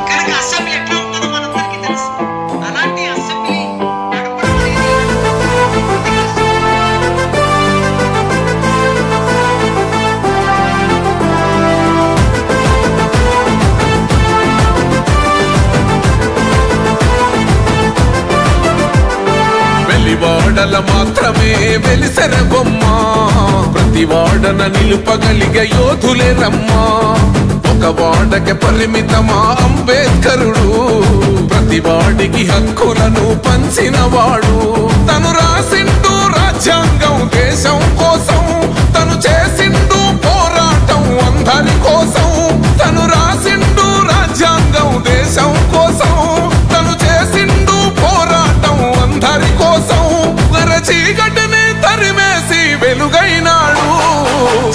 కనుక అసెంబ్లీ ఎట్లా ఉంటుందో మనందరికీ తెలుసు. అలాంటి అసెంబ్లీ వాడల మాత్రమే వెలిసెర బొమ్మ, ప్రతి వాడన నిలుపగలిగే యోధులే రమ్మా. ఒక వాడకి పరిమితమా అంబేద్కరుడు, ప్రతి వాడికి హక్కులను పంచినవాడు. తను రాసిండు రాజ్యాంగం దేశం కోసం, తను చేసిండు పోరాటం అందరి కోసం. తను రాసిండు రాజ్యాంగం దేశం కోసం, తను చేసిండు పోరాటం అందరి కోసం. చీకటిని తరిమేసి వెలుగైనాడు.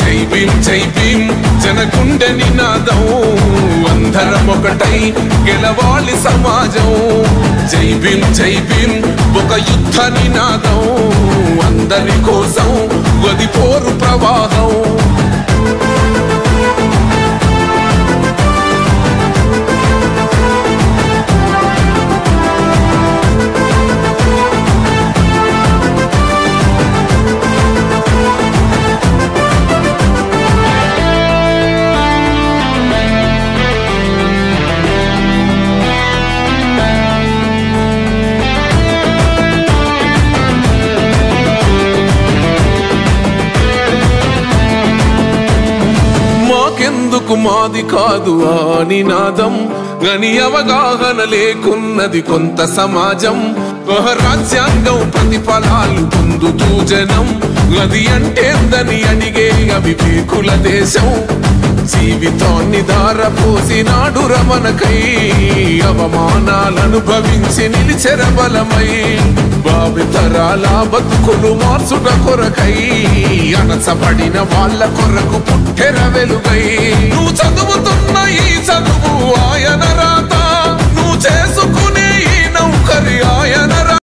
జై భీమ్ జై భీమ్ జనగుండె నినాదం, అందరం ఒకటై గెలవాలి సమాజం. జై భీమ్ జై భీమ్ ఒక యుద్ధ నినాదం, అందరి కోసం గది పోరు ప్రవాహం. మాకెందుకు మాది కాదు ఆ నినాదం, గని అవగాహన లేకున్నది కొంత సమాజం. రాజ్యాంగం ప్రతిఫలాలు పొందుతూ జనం, గది అంటేందని అడిగే అవివేకుల దేశం. జీవితాన్ని దారపోసినాడు రమణకై, అవమానాలను భవించి నిలిచెర బలమై. భావితరాల బతుకులు మార్చుట కొరకై, అణచబడిన వాళ్ళ కొరకు పుట్టెర వెలుగై. నువ్వు చదువుతున్న ఈ చదువు